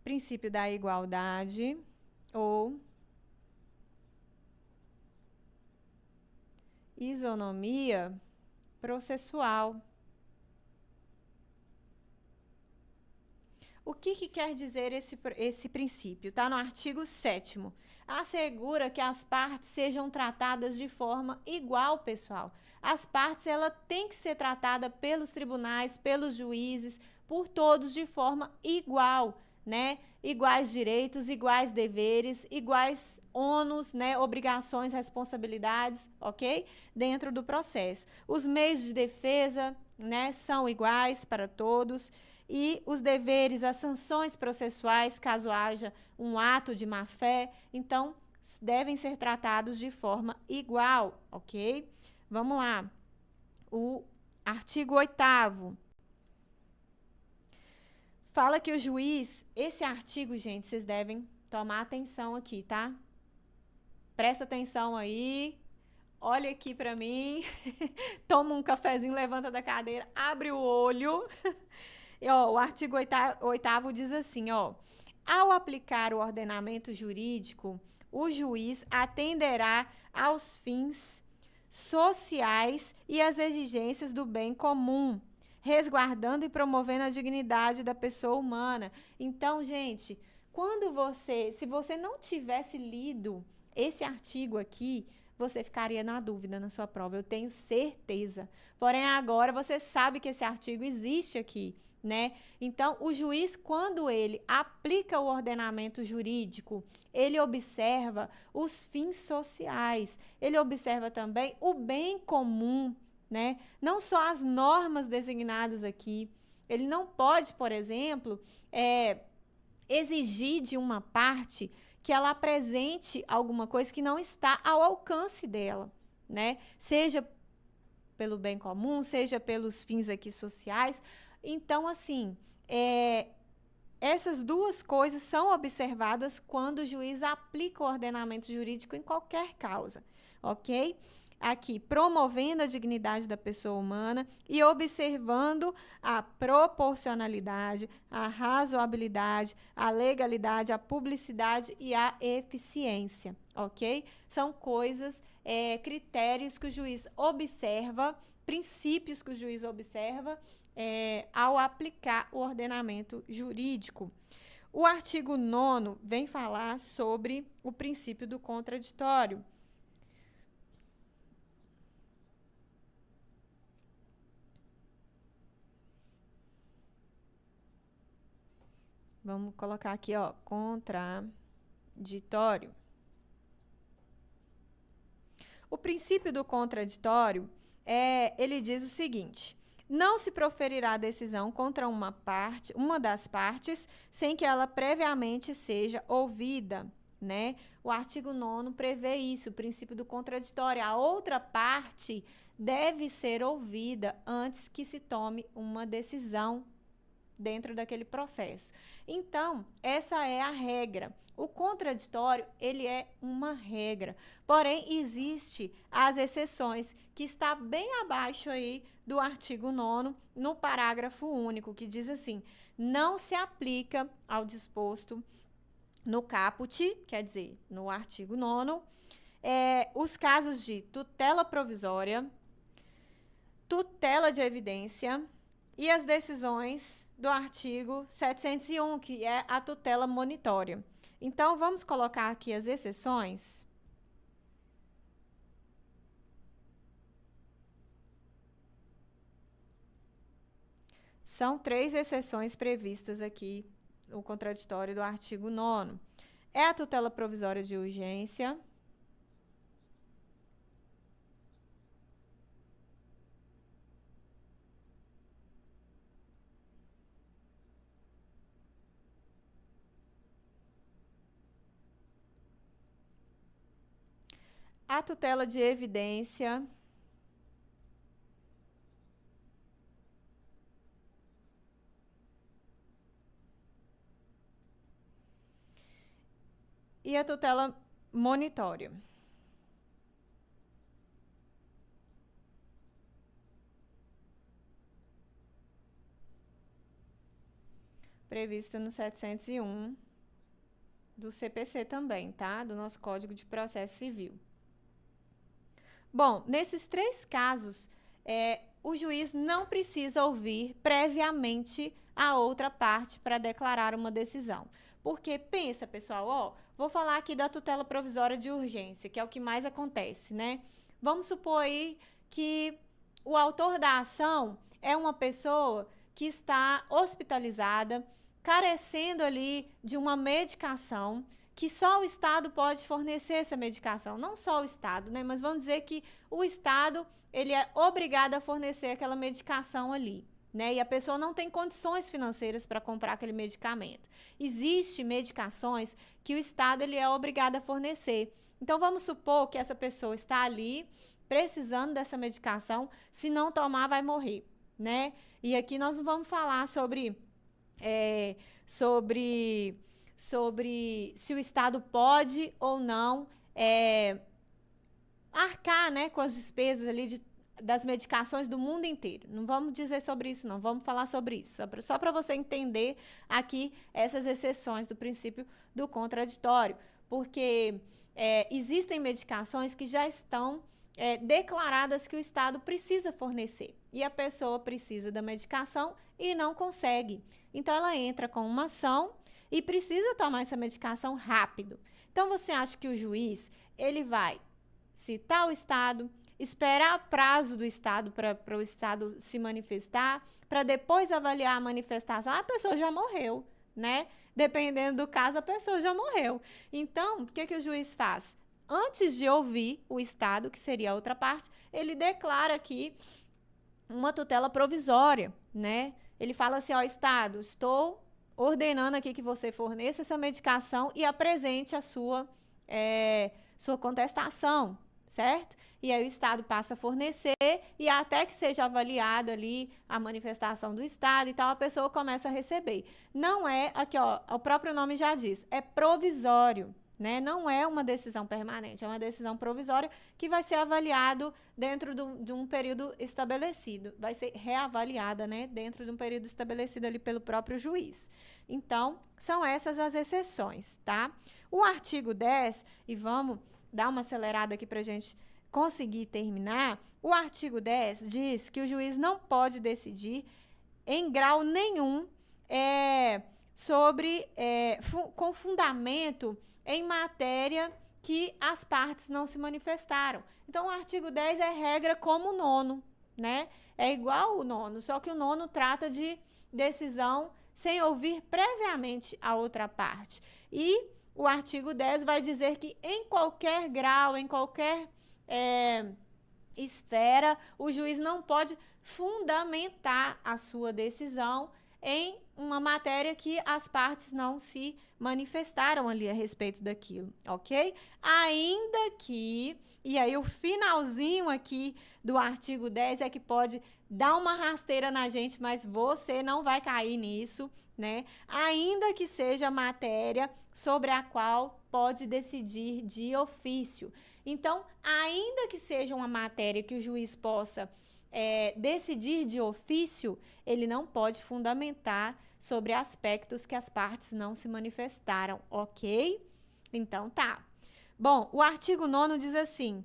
Princípio da igualdade ou isonomia processual. O que quer dizer esse princípio? Está no artigo 7º. Assegura que as partes sejam tratadas de forma igual, pessoal. As partes, ela tem que ser tratada pelos tribunais, pelos juízes, por todos de forma igual, né? Iguais direitos, iguais deveres, iguais ônus, né? Obrigações, responsabilidades, ok? Dentro do processo. Os meios de defesa, né, são iguais para todos. E os deveres, as sanções processuais, caso haja um ato de má-fé, então, devem ser tratados de forma igual, ok? Vamos lá. O artigo 8º fala que o juiz, esse artigo, gente, vocês devem tomar atenção aqui, tá? Presta atenção aí, olha aqui para mim, toma um cafezinho, levanta da cadeira, abre o olho. E, ó, o artigo 8º diz assim, ó, ao aplicar o ordenamento jurídico, o juiz atenderá aos fins sociais e às exigências do bem comum, resguardando e promovendo a dignidade da pessoa humana. Então, gente, se você não tivesse lido esse artigo aqui, você ficaria na dúvida na sua prova, eu tenho certeza. Porém, agora você sabe que esse artigo existe aqui, né? Então, o juiz, quando ele aplica o ordenamento jurídico, ele observa os fins sociais, ele observa também o bem comum, né? Não só as normas designadas aqui. Ele não pode, por exemplo, exigir de uma parte que ela apresente alguma coisa que não está ao alcance dela, né? Seja pelo bem comum, seja pelos fins aqui sociais. Então, assim, essas duas coisas são observadas quando o juiz aplica o ordenamento jurídico em qualquer causa, ok? Aqui, promovendo a dignidade da pessoa humana e observando a proporcionalidade, a razoabilidade, a legalidade, a publicidade e a eficiência, ok? São coisas, critérios que o juiz observa, princípios que o juiz observa ao aplicar o ordenamento jurídico. O artigo 9º vem falar sobre o princípio do contraditório. Vamos colocar aqui, ó, contraditório. O princípio do contraditório, ele diz o seguinte: não se proferirá decisão contra uma das partes, sem que ela previamente seja ouvida, né? O artigo 9º prevê isso, o princípio do contraditório. A outra parte deve ser ouvida antes que se tome uma decisão dentro daquele processo. Então, essa é a regra. O contraditório, ele é uma regra. Porém, existe as exceções, que está bem abaixo aí do artigo 9º, no parágrafo único, que diz assim: não se aplica ao disposto no caput, quer dizer, no artigo 9º, os casos de tutela provisória, tutela de evidência e as decisões do artigo 701, que é a tutela monitória. Então, vamos colocar aqui as exceções. São 3 exceções previstas aqui no contraditório do artigo 9º. É a tutela provisória de urgência, a tutela de evidência e a tutela monitória. Prevista no 701 do CPC também, tá? Do nosso Código de Processo Civil. Bom, nesses 3 casos, o juiz não precisa ouvir previamente a outra parte para declarar uma decisão. Porque, pensa, pessoal, ó, vou falar aqui da tutela provisória de urgência, que é o que mais acontece, né? Vamos supor aí que o autor da ação é uma pessoa que está hospitalizada, carecendo ali de uma medicação, que só o Estado pode fornecer essa medicação. Não só o Estado, né? Mas vamos dizer que o Estado, ele é obrigado a fornecer aquela medicação ali, né? E a pessoa não tem condições financeiras para comprar aquele medicamento. Existem medicações que o Estado, ele é obrigado a fornecer. Então, vamos supor que essa pessoa está ali precisando dessa medicação, se não tomar, vai morrer, né? E aqui nós não vamos falar sobre se o Estado pode ou não arcar, né, com as despesas ali das medicações do mundo inteiro. Não vamos dizer sobre isso, não. Vamos falar sobre isso. Só para você entender aqui essas exceções do princípio do contraditório. Porque existem medicações que já estão declaradas que o Estado precisa fornecer. E a pessoa precisa da medicação e não consegue. Então, ela entra com uma ação e precisa tomar essa medicação rápido. Então, você acha que o juiz, ele vai citar o Estado, esperar o prazo do Estado para o Estado se manifestar, para depois avaliar a manifestação? A pessoa já morreu, né? Dependendo do caso, a pessoa já morreu. Então, o que o juiz faz? Antes de ouvir o Estado, que seria a outra parte, ele declara aqui uma tutela provisória, né? Ele fala assim, ó, Estado, estou ordenando aqui que você forneça essa medicação e apresente a sua contestação, certo? E aí o Estado passa a fornecer e até que seja avaliada ali a manifestação do Estado e tal, a pessoa começa a receber. Não é, aqui ó, o próprio nome já diz, é provisório, né? Não é uma decisão permanente, é uma decisão provisória que vai ser avaliado dentro de um período estabelecido, vai ser reavaliada, né? Dentro de um período estabelecido ali pelo próprio juiz. Então, são essas as exceções, tá? O artigo 10, e vamos dar uma acelerada aqui pra gente conseguir terminar, o artigo 10 diz que o juiz não pode decidir em grau nenhum com fundamento em matéria que as partes não se manifestaram. Então, o artigo 10 é regra como o 9º, né? É igual o 9º, só que o 9º trata de decisão sem ouvir previamente a outra parte. E o artigo 10 vai dizer que em qualquer grau, em qualquer esfera, o juiz não pode fundamentar a sua decisão em uma matéria que as partes não se manifestaram ali a respeito daquilo, ok? Ainda que, e aí o finalzinho aqui do artigo 10 é que pode dar uma rasteira na gente, mas você não vai cair nisso, né? Ainda que seja matéria sobre a qual pode decidir de ofício. Então, ainda que seja uma matéria que o juiz possa decidir de ofício, ele não pode fundamentar sobre aspectos que as partes não se manifestaram, ok? Então, tá. Bom, o artigo 9º diz assim: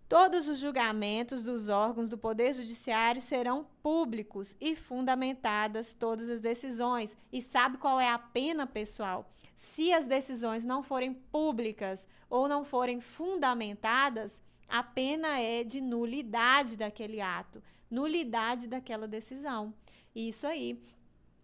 todos os julgamentos dos órgãos do Poder Judiciário serão públicos e fundamentadas todas as decisões. E sabe qual é a pena, pessoal? Se as decisões não forem públicas ou não forem fundamentadas, a pena é de nulidade daquele ato, nulidade daquela decisão. Isso aí.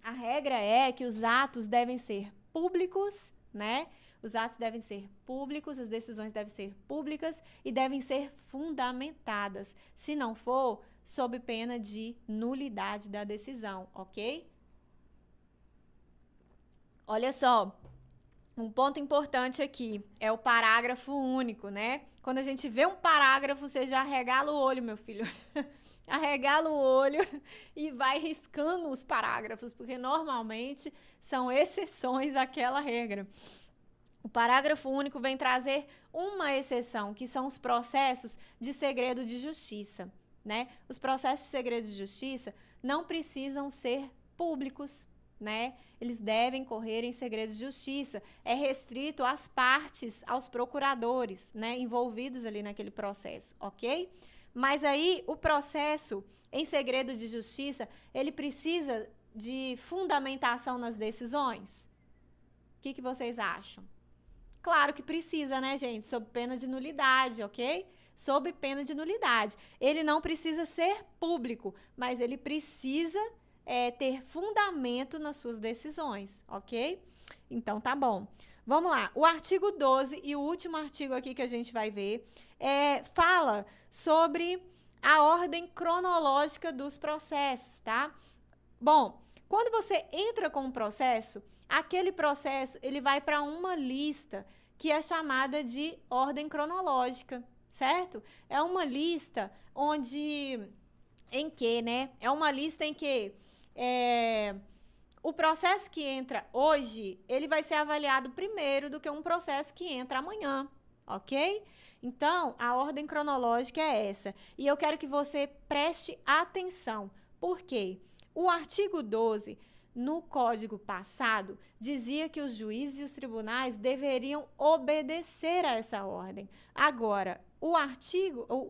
A regra é que os atos devem ser públicos, né? Os atos devem ser públicos, as decisões devem ser públicas e devem ser fundamentadas. Se não for, sob pena de nulidade da decisão, ok? Olha só, um ponto importante aqui é o parágrafo único, né? Quando a gente vê um parágrafo, você já arregala o olho, meu filho. Arregala o olho e vai riscando os parágrafos, porque normalmente são exceções àquela regra. O parágrafo único vem trazer uma exceção, que são os processos de segredo de justiça, né? Os processos de segredo de justiça não precisam ser públicos, né? Eles devem correr em segredo de justiça. É restrito às partes, aos procuradores, né, envolvidos ali naquele processo, ok? Mas aí o processo em segredo de justiça, ele precisa de fundamentação nas decisões? O que vocês acham? Claro que precisa, né, gente? Sob pena de nulidade, ok? Sob pena de nulidade. Ele não precisa ser público, mas ele precisa ter fundamento nas suas decisões, ok? Então, tá bom. Vamos lá. O artigo 12 e o último artigo aqui que a gente vai ver fala sobre a ordem cronológica dos processos, tá? Bom, quando você entra com um processo, aquele processo ele vai para uma lista que é chamada de ordem cronológica, certo? É uma lista é uma lista em que o processo que entra hoje, ele vai ser avaliado primeiro do que um processo que entra amanhã, ok? Então, a ordem cronológica é essa. E eu quero que você preste atenção. Por quê? O artigo 12, no Código passado, dizia que os juízes e os tribunais deveriam obedecer a essa ordem. Agora, o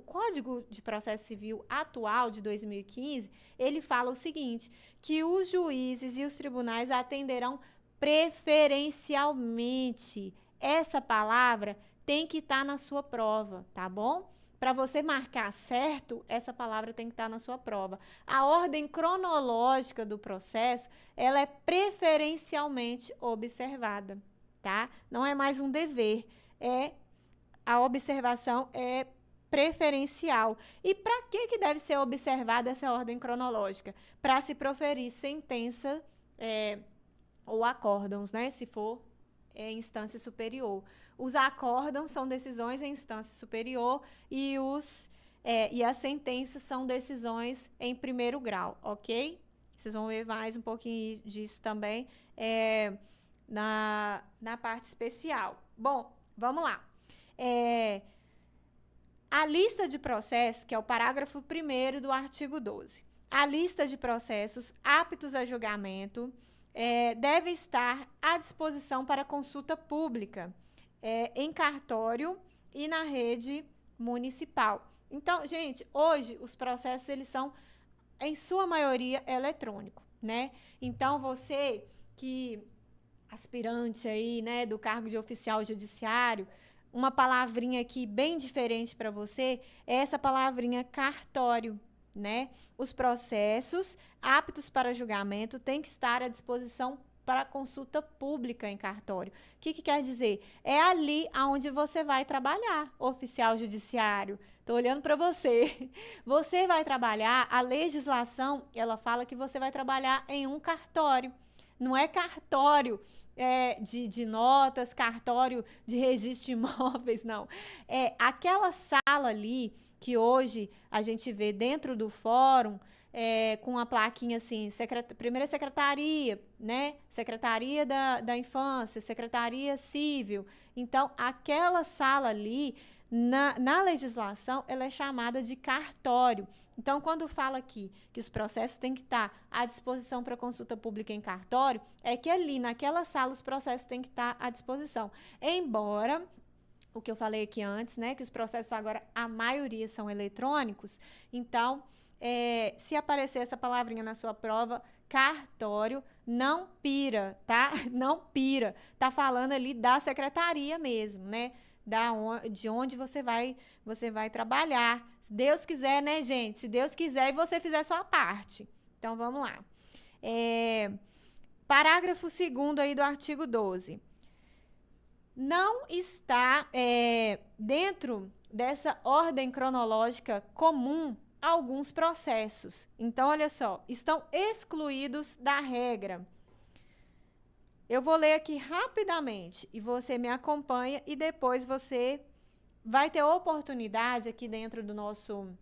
Código de Processo Civil atual de 2015, ele fala o seguinte, que os juízes e os tribunais atenderão preferencialmente. Essa palavra tem que estar na sua prova, tá bom? Para você marcar certo, essa palavra tem que estar na sua prova. A ordem cronológica do processo, ela é preferencialmente observada, tá? Não é mais um dever, a observação é preferencial. E para que deve ser observada essa ordem cronológica? Para se proferir sentença ou acórdãos, né? Se for instância superior. Os acórdãos são decisões em instância superior e as sentenças são decisões em primeiro grau, ok? Vocês vão ver mais um pouquinho disso também na parte especial. Bom, vamos lá. A lista de processos, que é o parágrafo 1º do artigo 12. A lista de processos aptos a julgamento deve estar à disposição para consulta pública em cartório e na rede municipal. Então, gente, hoje os processos, eles são, em sua maioria, eletrônicos, né? Então, você que aspirante aí, né, do cargo de oficial judiciário, uma palavrinha aqui bem diferente para você é essa palavrinha cartório, né? Os processos aptos para julgamento têm que estar à disposição para consulta pública em cartório. O que quer dizer? É ali aonde você vai trabalhar, oficial judiciário. Estou olhando para você. Você vai trabalhar, a legislação, ela fala que você vai trabalhar em um cartório. Não é cartório de notas, cartório de registro de imóveis, não. É aquela sala ali que hoje a gente vê dentro do fórum, com a plaquinha assim, primeira secretaria, né? Secretaria da Infância, Secretaria Civil. Então, aquela sala ali, na legislação, ela é chamada de cartório. Então, quando fala aqui que os processos têm que estar à disposição para consulta pública em cartório, é que ali, naquela sala, os processos têm que estar à disposição. Embora, o que eu falei aqui antes, né, que os processos agora, a maioria são eletrônicos, então, se aparecer essa palavrinha na sua prova, cartório, não pira, tá? Não pira. Tá falando ali da secretaria mesmo, né? De onde você vai trabalhar. Se Deus quiser, né, gente? Se Deus quiser e você fizer a sua parte. Então, vamos lá. Parágrafo 2º aí do artigo 12. Não está dentro dessa ordem cronológica comum alguns processos. Então, olha só, estão excluídos da regra. Eu vou ler aqui rapidamente e você me acompanha e depois você vai ter oportunidade aqui dentro do nosso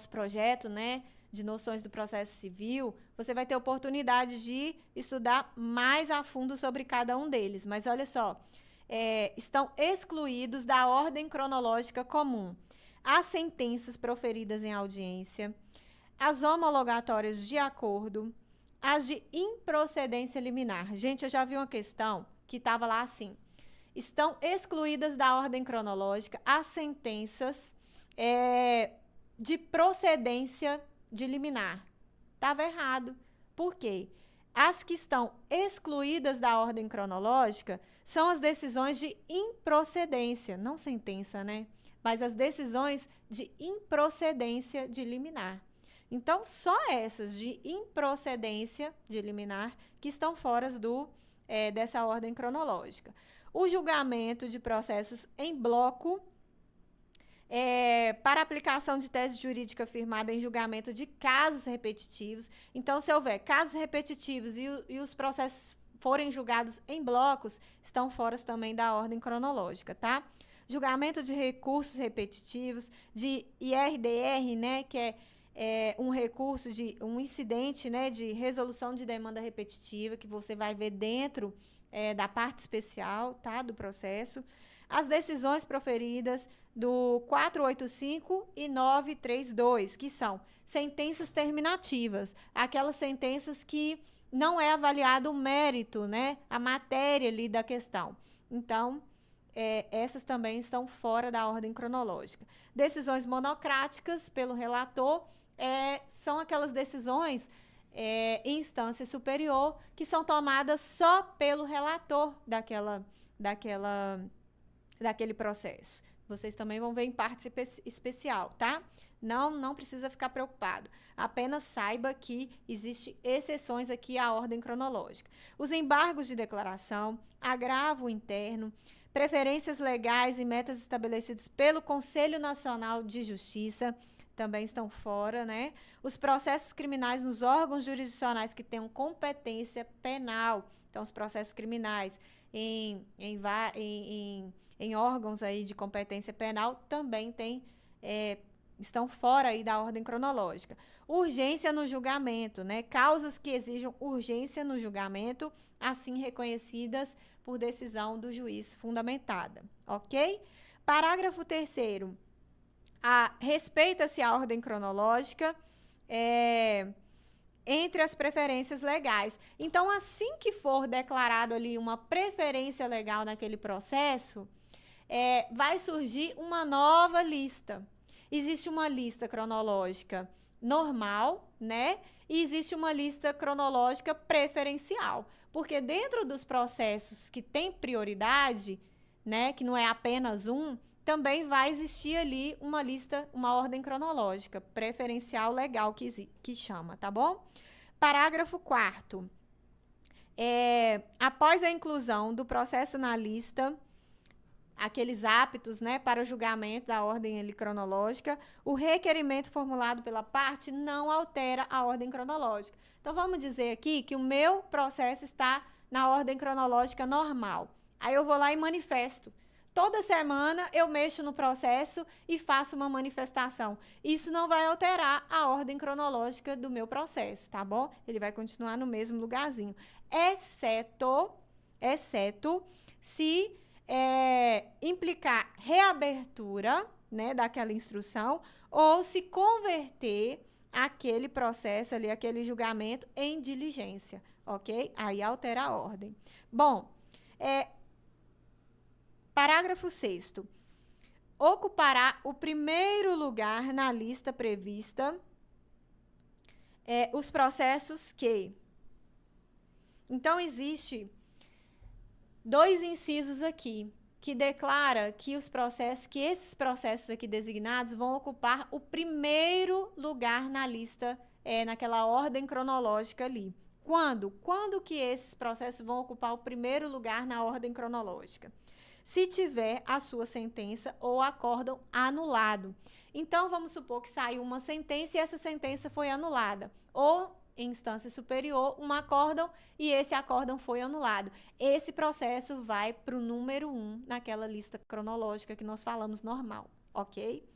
projeto, né, de noções do processo civil, você vai ter oportunidade de estudar mais a fundo sobre cada um deles. Mas olha só, estão excluídos da ordem cronológica comum as sentenças proferidas em audiência, as homologatórias de acordo, as de improcedência liminar. Gente, eu já vi uma questão que estava lá assim: estão excluídas da ordem cronológica as sentenças de procedência de liminar. Estava errado. Por quê? As que estão excluídas da ordem cronológica são as decisões de improcedência, não sentença, né? Mas as decisões de improcedência de liminar. Então, só essas de improcedência de liminar que estão fora dessa ordem cronológica. O julgamento de processos em bloco para aplicação de tese jurídica firmada em julgamento de casos repetitivos. Então, se houver casos repetitivos e os processos forem julgados em blocos, estão fora também da ordem cronológica, tá? Julgamento de recursos repetitivos, de IRDR, né, que é um recurso um incidente, né, de resolução de demanda repetitiva, que você vai ver dentro da parte especial, tá, do processo. As decisões proferidas do 485 e 932, que são sentenças terminativas, aquelas sentenças que não é avaliado o mérito, né, a matéria ali da questão. Então, essas também estão fora da ordem cronológica. Decisões monocráticas pelo relator são aquelas decisões em instância superior que são tomadas só pelo relator daquele processo. Vocês também vão ver em parte especial, tá? Não precisa ficar preocupado. Apenas saiba que existem exceções aqui à ordem cronológica. Os embargos de declaração, agravo interno, preferências legais e metas estabelecidas pelo Conselho Nacional de Justiça, também estão fora, né? Os processos criminais nos órgãos jurisdicionais que tenham competência penal. Então, os processos criminais em órgãos aí de competência penal também estão fora aí da ordem cronológica. Urgência no julgamento, né? Causas que exijam urgência no julgamento, assim reconhecidas por decisão do juiz fundamentada, ok? Parágrafo 3º. Respeita-se a ordem cronológica entre as preferências legais. Então, assim que for declarado ali uma preferência legal naquele processo, vai surgir uma nova lista. Existe uma lista cronológica normal, né? E existe uma lista cronológica preferencial. Porque dentro dos processos que tem prioridade, né, que não é apenas um, também vai existir ali uma lista, uma ordem cronológica preferencial legal que chama, tá bom? Parágrafo 4º. Após a inclusão do processo na lista, aqueles aptos, né, para o julgamento da ordem ali cronológica, o requerimento formulado pela parte não altera a ordem cronológica. Então, vamos dizer aqui que o meu processo está na ordem cronológica normal. Aí eu vou lá e manifesto. Toda semana eu mexo no processo e faço uma manifestação. Isso não vai alterar a ordem cronológica do meu processo, tá bom? Ele vai continuar no mesmo lugarzinho. Exceto se implicar reabertura, né, daquela instrução, ou se converter aquele processo ali, aquele julgamento em diligência, ok? Aí altera a ordem. Bom, parágrafo 6º. Ocupará o primeiro lugar na lista prevista os processos que... Então, existe 2 incisos aqui, que declara que esses processos aqui designados vão ocupar o primeiro lugar na lista, naquela ordem cronológica ali. Quando? Quando que esses processos vão ocupar o primeiro lugar na ordem cronológica? Se tiver a sua sentença ou acórdão anulado. Então, vamos supor que saiu uma sentença e essa sentença foi anulada. Ou, em instância superior, um acórdão e esse acórdão foi anulado. Esse processo vai para o número 1 naquela lista cronológica que nós falamos normal, ok?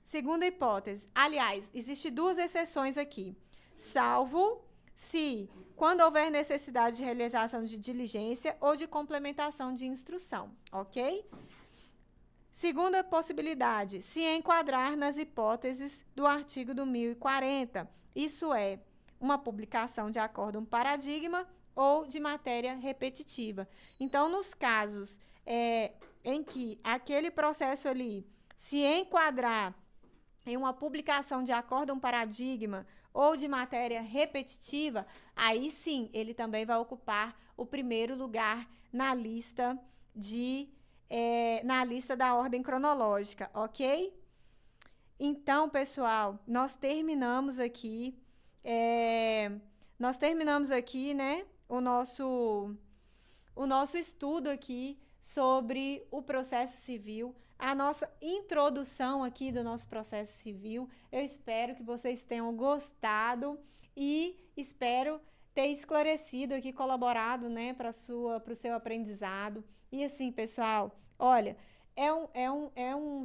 Segunda hipótese. Aliás, existem 2 exceções aqui. Salvo se, quando houver necessidade de realização de diligência ou de complementação de instrução, ok? Segunda possibilidade, se enquadrar nas hipóteses do artigo do 1040, isso é, uma publicação de acórdão paradigma ou de matéria repetitiva. Então, nos casos em que aquele processo ali se enquadrar em uma publicação de acórdão paradigma ou de matéria repetitiva, aí sim, ele também vai ocupar o primeiro lugar na lista da ordem cronológica, ok? Então, pessoal, nós terminamos aqui, né, o nosso estudo aqui sobre o processo civil, a nossa introdução aqui do nosso processo civil. Eu espero que vocês tenham gostado e espero ter esclarecido aqui, colaborado, né, para o seu aprendizado. E assim, pessoal, olha,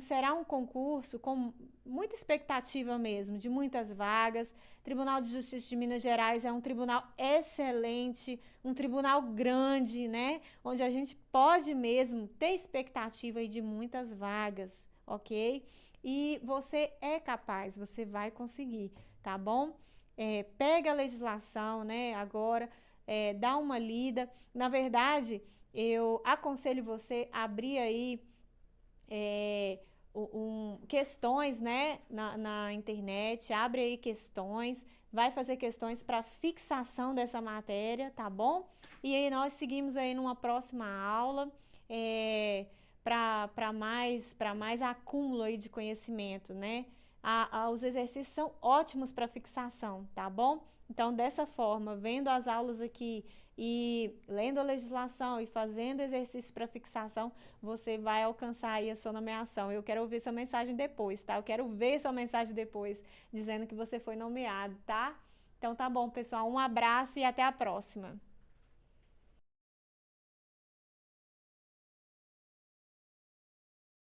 será um concurso com muita expectativa mesmo, de muitas vagas. Tribunal de Justiça de Minas Gerais é um tribunal excelente, um tribunal grande, né? Onde a gente pode mesmo ter expectativa aí de muitas vagas, ok? E você é capaz, você vai conseguir, tá bom? Pega a legislação, né, agora, dá uma lida. Na verdade, eu aconselho você a abrir aí questões, né, na internet, abre aí questões, vai fazer questões para fixação dessa matéria, tá bom? E aí nós seguimos aí numa próxima aula para mais acúmulo aí de conhecimento, né? Os exercícios são ótimos para fixação, tá bom? Então, dessa forma, vendo as aulas aqui e lendo a legislação e fazendo exercício para fixação, você vai alcançar aí a sua nomeação. Eu quero ouvir sua mensagem depois, tá? Eu quero ver sua mensagem depois, dizendo que você foi nomeado, tá? Então tá bom, pessoal. Um abraço e até a próxima.